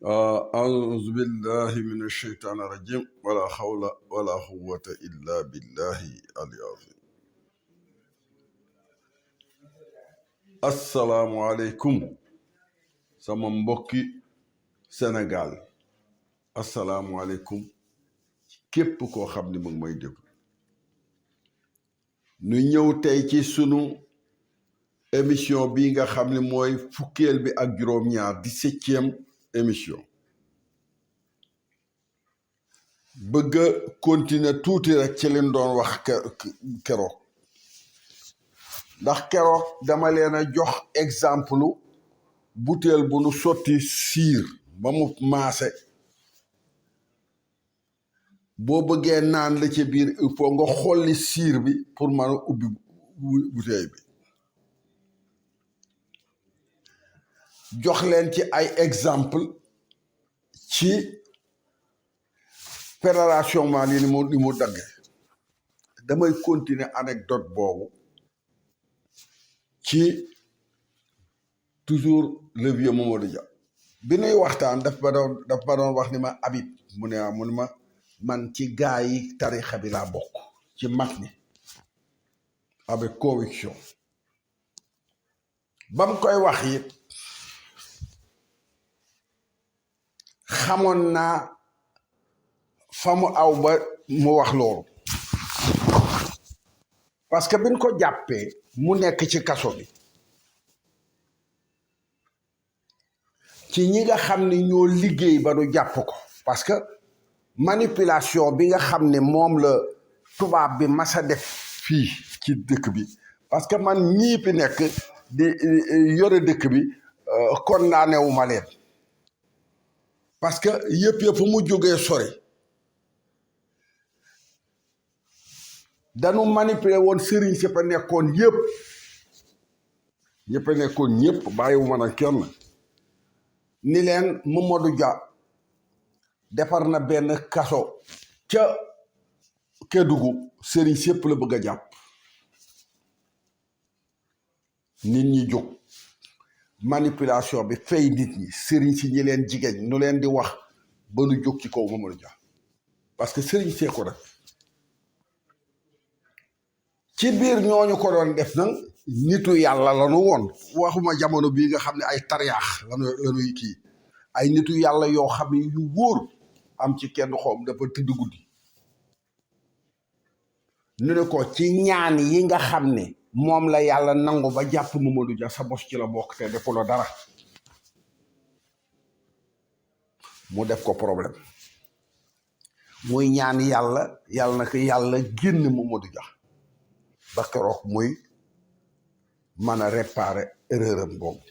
أعوذ بالله من الشيطان الرجيم ولا حول ولا قوة إلا بالله العظيم. السلام عليكم sama mbokki Sénégal. Assalaamu aleykum képp koo xam ne mu ngi may déglu. nu ñëw tey ci sunu émission bi nga xam ne mooy fukkeel bi ak juróom-ñaar 17e émission. bëgg a continuer tuuti rek ci leen doon wax keroog ndax keroog dama leen a jox exemple butéel bu nu sotti siir ba mu maase boo bëggee naan la ci biir il faut nga xolli siir bi pour mën a ubbi butéel bi. jox leen ci ay exemple ci fédération Mali ni mu dagge. damay continuer anecdote boobu ci toujours le vieux Mamadou Dia bi nuy waxtaan daf ma doon wax ni ma Habib mu ne ma man ci gaa yi tarixa bi laa bokk ci mag ni avec conviction. ba mu koy wax it xamoon naa fa mu aw ba mu wax loolu parce que biñ ko jàppee mu nekk ci kaso bi ci ñi nga xam ne ñoo liggéey ba du jàpp ko parce que manipulation bi nga xam ne moom la tubaab bi masa def fii ci dëkk bi parce que man ñii fi nekk di yore dëkk bi condamné wu ma leen parce que yëpp mu jógee sori dañu manipuler woon sëriñ si fa nekkoon ñëpp bàyyiwuma nag kenn ni leen Mamadou Dia defar na benn kaso ca Kédougou sëriñ sépp la bëgg a jàpp nit ñi jóg manipulation bi fay nit ñi sëriñ si ñi leen jigéen nu leen di wax ba nu jóg ci kaw Mamadou Dia parce que sëriñ see ko def ci biir ñooñu ko doon def nag nitu yàlla la nu woon waxuma jamono bii nga xam ne ay tariyaax lanuy kii ay nitu yàlla yoo xam ne yu wóor am ci kenn xoom dafa tëdd guddi nu ne ko ci ñaan yi nga xam ne moom la yàlla nangu ba jàpp Mamadou Dia sa bos ci la bokk te defuloo dara mu def ko problème muy ñaan yàlla na ko yàlla génn Mamadou Dia ba keroog muy mën a réparer erreur am boobu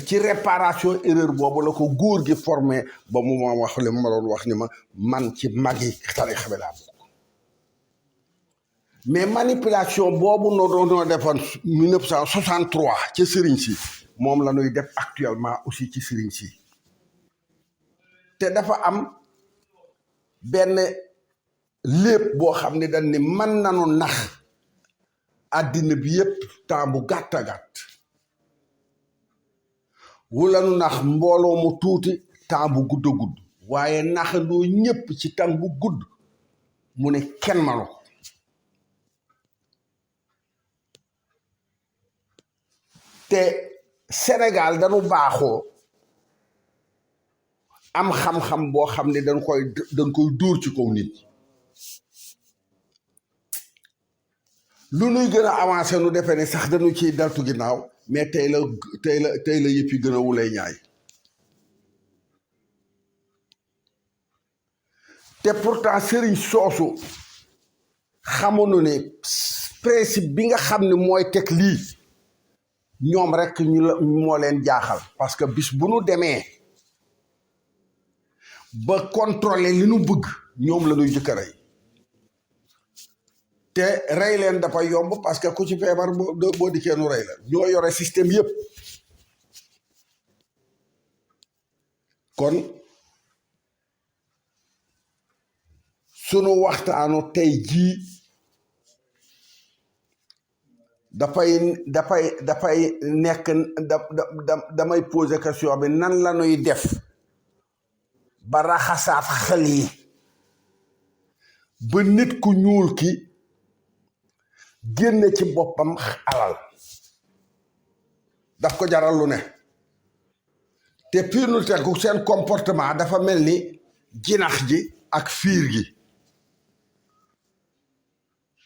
ci réparation erreur boobu la ko góor gi formé ba mu ma wax li ma doon wax ni ma man ci mag yi tarixa bi laa bokk mais manipulation boobu noo defoon 1963 ci sëriñ si moom la ñuy def actuellement aussi ci sëriñ si te dafa am benn lépp boo xam ne dañ ni mën nanu nax àddina bi yépp temps bu gàtt a gàtt wala nu nax mbooloo mu tuuti temps bu gudd a gudd waaye naxandoo ñépp ci temps bu gudd mu ne kenn manu ko te Sénégal dañu baaxoo am xam-xam boo xam ne dañ koy dóor ci kaw nit lu nuy gën a avancé nu defee ne sax dañu ciy daltu ginnaaw mais tey la yëpp yi gën a wulay ñaay te pourtant sëriñ soosu xamuñu ne principe bi nga xam ne mooy teg lii ñoom rek moo leen jaaxal parce que bis bu nu demee ba contrôler li nu bëgg ñoom la ñuy jëkk a rey te rey leen dafa yomb parce que ku ci feebar boo dikkee nu rey la ñoo yore système yëpp kon sunu waxtaanu tey jii dafay nekk damay poser question bi nan la ñuy def ba raxasaat xel yi ba nit ku ñuul ki génne ci boppam alal daf ko jaral lu ne te piir nu tegu seen comportement dafa mel ni jinax ji ak fiir gi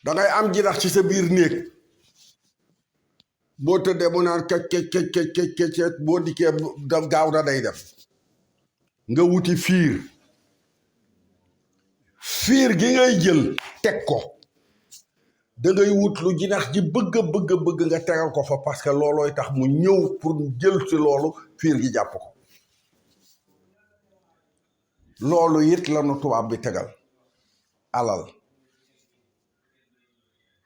dangay am jinax ci sa biir néeg boo tëddee mu naan kec boo dikkee gaaw da day def nga wuti fiir gi ngay jël teg ko dangay wut lu jinax ji bëgg nga tegal ko fa parce que loolooy tax mu ñëw pour jël ci loolu fiir gi jàpp ko loolu it la nu tubaab bi tegal alal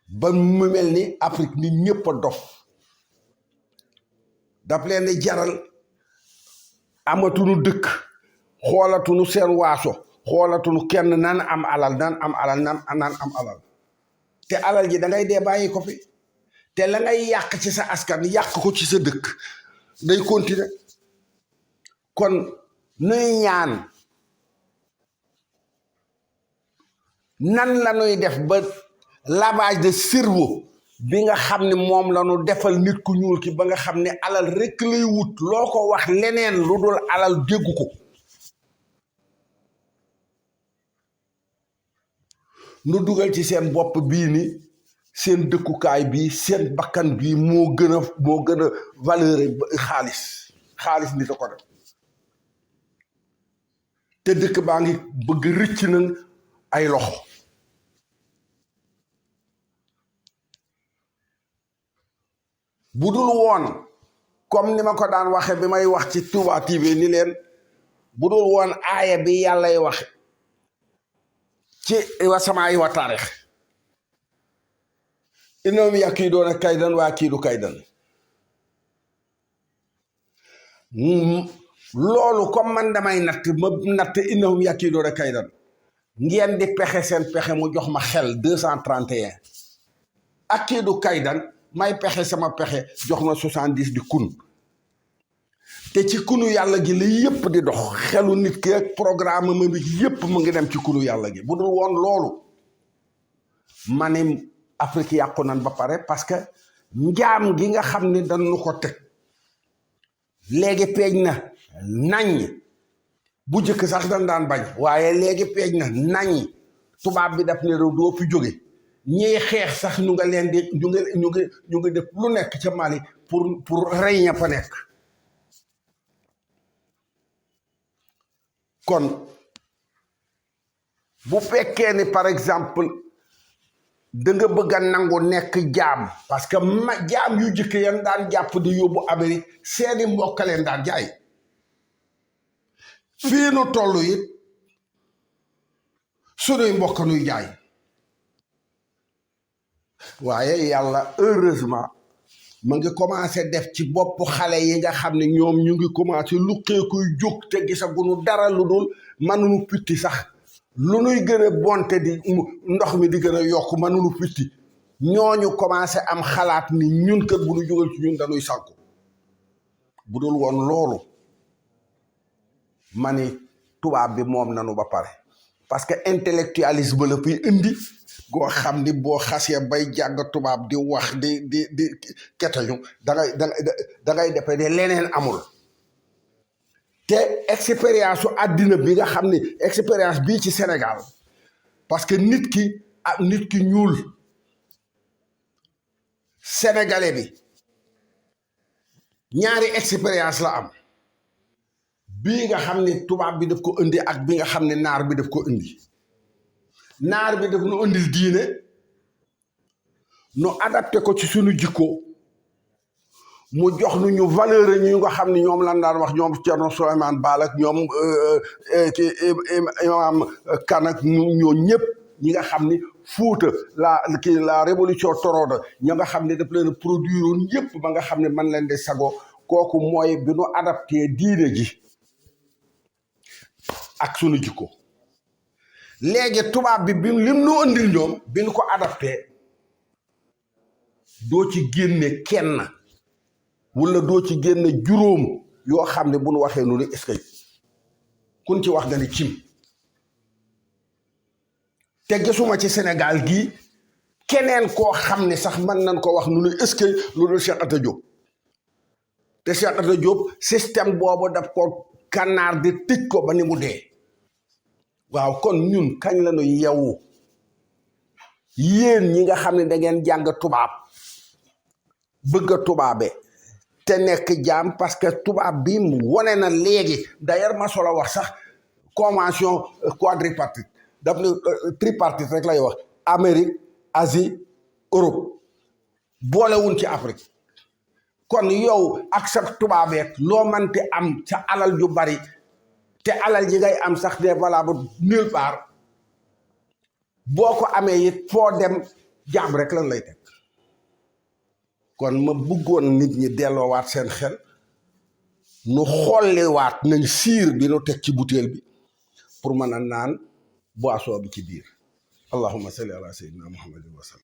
ba mu mel ni Afrique nit ñëpp a dof daf leen di jaral amatunu dëkk xoolatunu seen waaso xoolatunu kenn nan am alal te alal ji da ngay dee bàyyi ko fi te la ngay yàq ci sa askan yàq ko ci sa dëkk day continuer kon nuy ñaan nan la ñuy def ba lavage de cerveau bi nga xam ne moom la ñu defal nit ku ñuul ki ba nga xam ne alal rekk lay wut loo ko wax leneen lu dul alal déggu ko nu dugal ci seen bopp bii ni seen dëkkukaay bii seen bakkan bii moo gën a valeur xaalis nit a ko def te dëkk baa ngi bëgg rëcc nañ ay loxo bu dul woon comme ni ma ko daan waxe bi may wax ci Touba TV ni leen bu dul woon aaya bi yàllay waxe ci wasamaay wa taarix innahum yakiiduuna kaydan wa akiidu kaydan loolu comme man damay natt innahum yakiiduuna kaydan ngeen di pexe seen pexe mu jox ma xel 231 akiidu kaydan may pexe sama pexe jox ma 70 di kun te ci kunu yàlla gi la yépp di dox xelu nit ki ak programme ma bi yépp mu ngi dem ci kunu yàlla gi bu dul woon loolu ma ne Afrique yàqu nan ba pare parce que njaam gi nga xam ne dañu ko teg léegi peeñ na nañ bu jëkk sax dañ daan bañ waaye léegi peeñ na nañ tubaab bi daf ne doo fi jóge ñiy xeex sax ñu nga leen di ñu ngi def lu nekk ca Mali pour rey ña fa nekk kon bu fekkee ni par exemple da nga bëgg a nangu nekk jaam parce que jaam yu jëkk yan daan jàpp di yóbbu Amérique seeni mbokk leen daan jaay fii nu toll it sunuy mbokk nuy jaay waaye yàlla heureusement mu ngi commencé def ci bopp xale yi nga xam ne ñoom ñu ngi commencé lu xeekuy jóg te gisaguñu dara lu dul mënuñu pitti sax lu nuy gën a bonte di ndox mi di gën a yokk mënuñu pitti ñooñu commencé am xalaat ni ñun kër bu ñu jógal ci ñun dañuy sànku bu dul woon loolu ma ni tubaab bi moom nanu ba pare parce que intellectualisme la fi indi goo xam ni boo xasee bay jàng tubaab di wax di ketañu dangay defe ne leneen amul te expérience su àddina bi nga xam ni expérience bii ci Sénégal parce que nit ki ñuul sénégalais bi ñaari expérience la am bii nga xam ni tubaab bi daf ko indi ak bi nga xam ne naar bi daf ko indi naar bi daf nu indil diine nu adapté ko ci sunu jikko mu jox nu ñu valeur ñu nga xam ne ñoom lan daan wax ñoom Thierno Souleymane Baal ak ñoom imam Kan ak ñoo ñëpp ñi nga xam ni Fuuta la révolution torodo ñi nga xam ne daf leen produire woon yëpp ba nga xam ne man leen di sago kooku mooy bi nu adapté diine ji ak sunu jikko léegi tubaab bi lim nu andil ñoom bi ñu ko adapté doo ci génne kenn wala doo ci génne juróom yoo xam ne bu nu waxee nu ne est-ce que kun ci wax nga ne cim te gisuma ci Sénégal gii keneen koo xam ne sax mën nañ ko wax nu ne est-ce que lu dul Cheikh Anta Diop te Cheikh Anta Diop système boobu daf ko kànnaar di tëj ko ba ni mu dee waaw kon ñun kañ la ñu yeewu yéen ñi nga xam ne da ngeen jàng tubaab bëgg a tubaabe te nekk jaam parce que tubaab bi mu wone na léegi d'ailleurs ma solo wax sax convention quadripartite daf ne tripartite rek lay wax Amérique Asie Europe boolewuñ ci Afrique kon yow ak sa tubaabeek loo mënti am sa alal ju bari te alal ji ngay am sax des valable nulle part boo ko amee it foo dem jaam rek lan lay teg kon ma bëggoon nit ñi delloowaat seen xel nu xolliwaat nañ siir bi nu teg ci butéel bi pour mën a naan boisson bi ci biir allahumma salli ala sayyidina muhammadin wa sallam